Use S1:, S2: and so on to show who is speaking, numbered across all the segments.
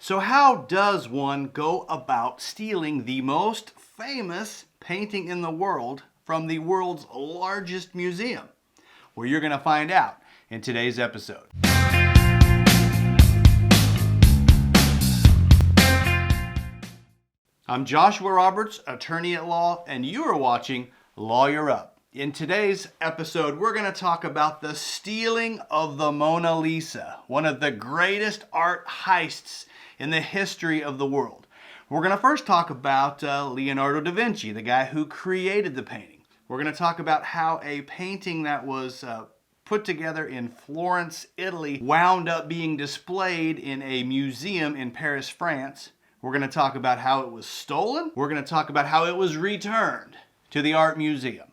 S1: So how does one go about stealing the most famous painting in the world from the world's largest museum? Well, you're going to find out in today's episode. I'm Joshua Roberts, attorney at law, and you are watching Lawyer Up. In today's episode, we're going to talk about the stealing of the Mona Lisa, one of the greatest art heists in the history of the world. We're going to first talk about Leonardo da Vinci, the guy who created the painting. We're going to talk about how a painting that was put together in Florence, Italy, wound up being displayed in a museum in Paris, France. We're going to talk about how it was stolen. We're going to talk about how it was returned to the art museum.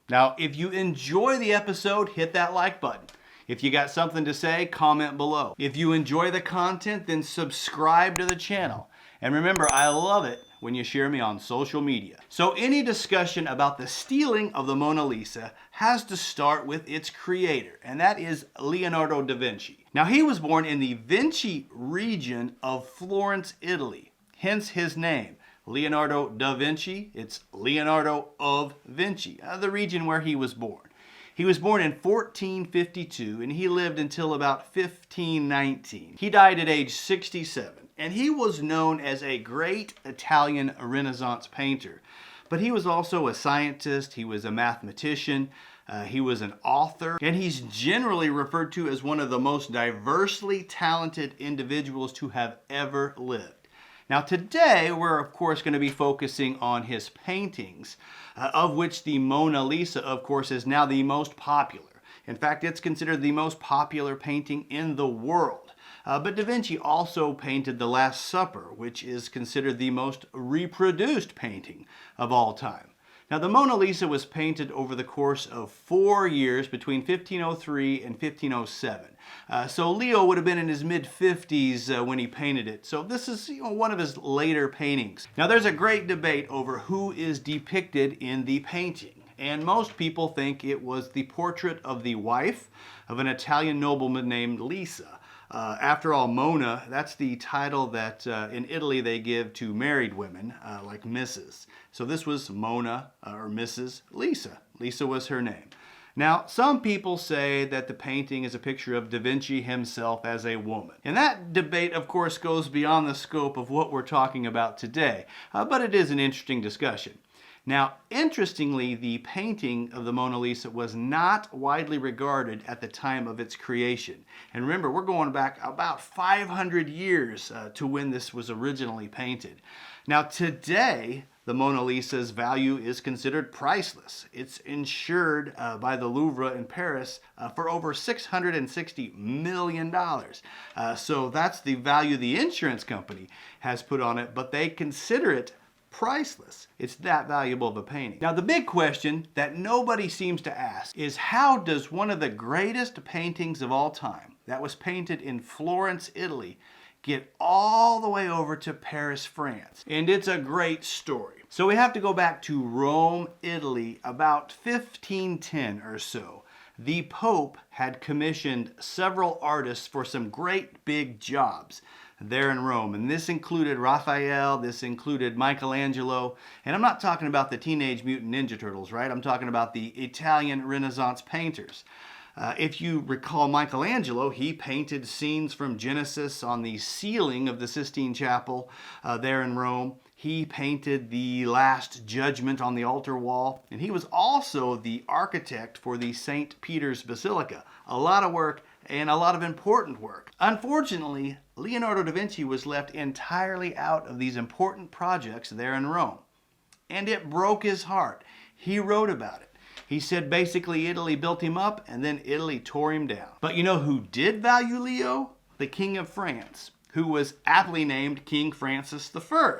S1: Now, if you enjoy the episode, hit that like button. If you got something to say, comment below. If you enjoy the content, then subscribe to the channel. And remember, I love it when you share me on social media. So any discussion about the stealing of the Mona Lisa has to start with its creator, and that is Leonardo da Vinci. Now, he was born in the Vinci region of Florence, Italy, hence his name. Leonardo da Vinci, it's Leonardo of Vinci, the region where he was born. He was born in 1452 and he lived until about 1519. He died at age 67 and he was known as a great Italian Renaissance painter. But he was also a scientist, he was a mathematician, he was an author, and he's generally referred to as one of the most diversely talented individuals to have ever lived. Now today, we're of course going to be focusing on his paintings, of which the Mona Lisa, of course, is now the most popular. In fact, it's considered the most popular painting in the world. But Da Vinci also painted The Last Supper, which is considered the most reproduced painting of all time. Now, the Mona Lisa was painted over the course of 4 years between 1503 and 1507. So Leo would have been in his mid-50s when he painted it. So this is one of his later paintings. Now, there's a great debate over who is depicted in the painting. And most people think it was the portrait of the wife of an Italian nobleman named Lisa. After all, Mona, that's the title that in Italy they give to married women, like Mrs. So this was Mona or Mrs. Lisa. Lisa was her name. Now, some people say that the painting is a picture of Da Vinci himself as a woman. And that debate, of course, goes beyond the scope of what we're talking about today, but it is an interesting discussion. Now, interestingly, the painting of the Mona Lisa was not widely regarded at the time of its creation. And remember, we're going back about 500 years to when this was originally painted. Now, today, the Mona Lisa's value is considered priceless. It's insured by the Louvre in Paris for over $660 million. So that's the value the insurance company has put on it, but they consider it priceless. It's that valuable of a painting. Now, the big question that nobody seems to ask is, how does one of the greatest paintings of all time that was painted in Florence, Italy, get all the way over to Paris, France? And it's a great story. So we have to go back to Rome, Italy, about 1510 or so. The Pope had commissioned several artists for some great big jobs there in Rome. And this included Raphael, this included Michelangelo, and I'm not talking about the Teenage Mutant Ninja Turtles, right? I'm talking about the Italian Renaissance painters. If you recall Michelangelo, he painted scenes from Genesis on the ceiling of the Sistine Chapel there in Rome. He painted the Last Judgment on the altar wall, and he was also the architect for the St. Peter's Basilica. A lot of work and a lot of important work. Unfortunately, Leonardo da Vinci was left entirely out of these important projects there in Rome. And it broke his heart. He wrote about it. He said basically Italy built him up and then Italy tore him down. But you know who did value Leo? The King of France, who was aptly named King Francis I.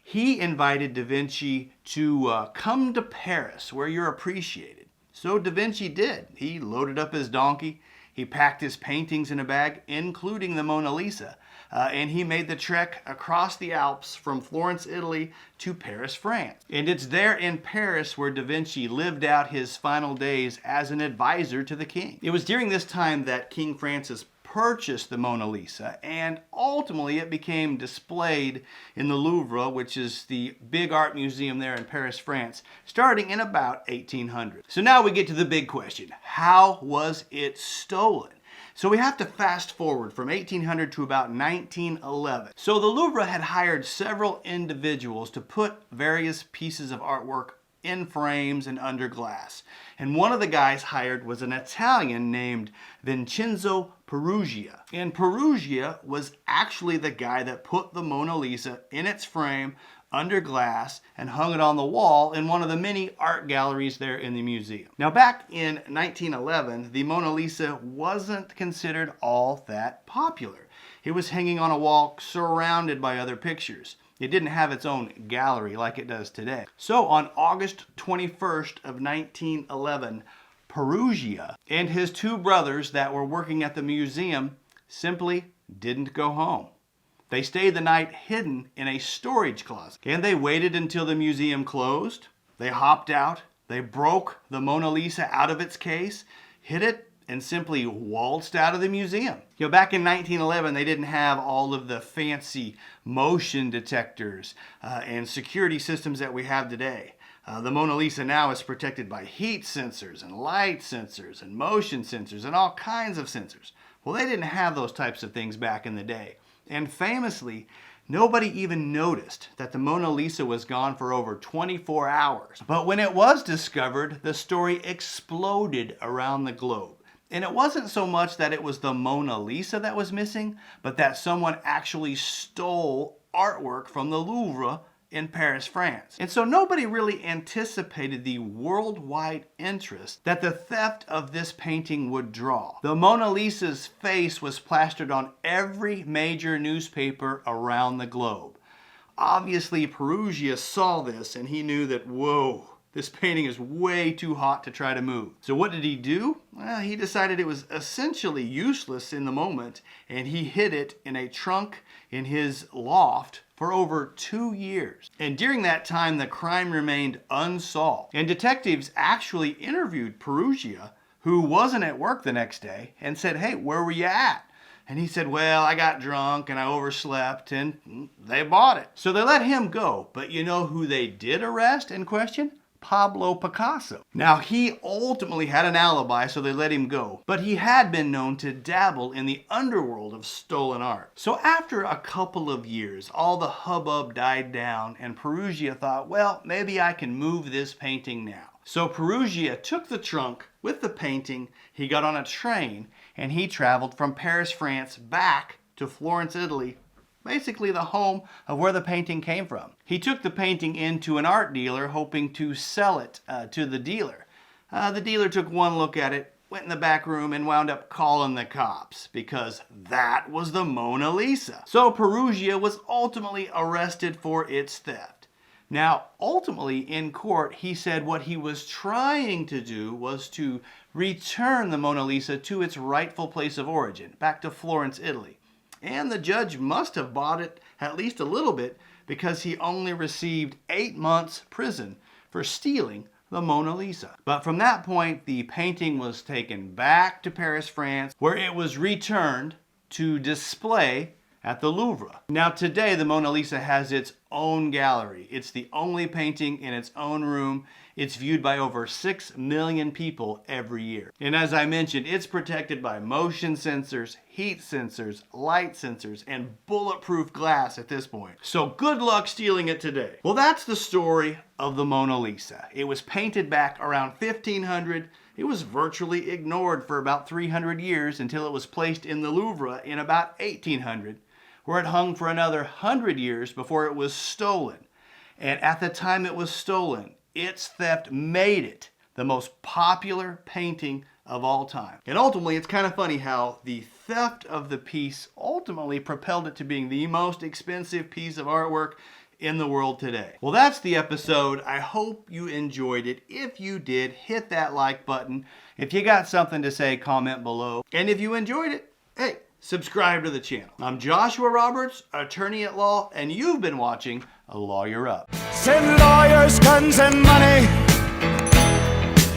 S1: He invited Da Vinci to come to Paris where you're appreciated. So Da Vinci did. He loaded up his donkey. He packed his paintings in a bag, including the Mona Lisa, and he made the trek across the Alps from Florence, Italy to Paris, France. And it's there in Paris where Da Vinci lived out his final days as an advisor to the king. It was during this time that King Francis purchased the Mona Lisa, and ultimately it became displayed in the Louvre, which is the big art museum there in Paris, France, starting in about 1800. So now we get to the big question. How was it stolen? So we have to fast forward from 1800 to about 1911. So the Louvre had hired several individuals to put various pieces of artwork in frames and under glass. And one of the guys hired was an Italian named Vincenzo Peruggia. And Peruggia was actually the guy that put the Mona Lisa in its frame under glass and hung it on the wall in one of the many art galleries there in the museum. Now back in 1911, the Mona Lisa wasn't considered all that popular. It was hanging on a wall surrounded by other pictures. It didn't have its own gallery like it does today. So on August 21st of 1911, Peruggia and his two brothers that were working at the museum simply didn't go home. They stayed the night hidden in a storage closet. And they waited until the museum closed. They hopped out. They broke the Mona Lisa out of its case, hid it, and simply waltzed out of the museum. Back in 1911, they didn't have all of the fancy motion detectors and security systems that we have today. The Mona Lisa now is protected by heat sensors and light sensors and motion sensors and all kinds of sensors. Well, they didn't have those types of things back in the day. And famously, nobody even noticed that the Mona Lisa was gone for over 24 hours. But when it was discovered, the story exploded around the globe. And it wasn't so much that it was the Mona Lisa that was missing, but that someone actually stole artwork from the Louvre in Paris, France. And so nobody really anticipated the worldwide interest that the theft of this painting would draw. The Mona Lisa's face was plastered on every major newspaper around the globe. Obviously, Peruggia saw this and he knew that, whoa, this painting is way too hot to try to move. So what did he do? Well, he decided it was essentially useless in the moment, and he hid it in a trunk in his loft for over 2 years. And during that time, the crime remained unsolved. And detectives actually interviewed Peruggia, who wasn't at work the next day, and said, hey, where were you at? And he said, well, I got drunk and I overslept, and they bought it. So they let him go. But you know who they did arrest and question? Pablo Picasso. Now, he ultimately had an alibi, so they let him go. But he had been known to dabble in the underworld of stolen art. So after a couple of years, all the hubbub died down, and Peruggia thought, well, maybe I can move this painting now. So Peruggia took the trunk with the painting, he got on a train, and he traveled from Paris, France, back to Florence, Italy, basically the home of where the painting came from. He took the painting into an art dealer hoping to sell it to the dealer. The dealer took one look at it, went in the back room, and wound up calling the cops because that was the Mona Lisa. So Peruggia was ultimately arrested for its theft. Now, ultimately in court, he said what he was trying to do was to return the Mona Lisa to its rightful place of origin, back to Florence, Italy. And the judge must have bought it at least a little bit because he only received 8 months prison for stealing the Mona Lisa. But from that point, the painting was taken back to Paris, France, where it was returned to display at the Louvre. Now today, the Mona Lisa has its own gallery. It's the only painting in its own room. It's viewed by over 6 million people every year. And as I mentioned, it's protected by motion sensors, heat sensors, light sensors, and bulletproof glass at this point. So good luck stealing it today. Well, that's the story of the Mona Lisa. It was painted back around 1500. It was virtually ignored for about 300 years until it was placed in the Louvre in about 1800, where it hung for another 100 years before it was stolen. And at the time it was stolen, its theft made it the most popular painting of all time. And ultimately, it's kind of funny how the theft of the piece ultimately propelled it to being the most expensive piece of artwork in the world today. Well, that's the episode. I hope you enjoyed it. If you did, hit that like button. If you got something to say, comment below. And if you enjoyed it, hey, subscribe to the channel. I'm Joshua Roberts, attorney at law, and you've been watching A Lawyer Up.
S2: Send lawyers, guns, and money.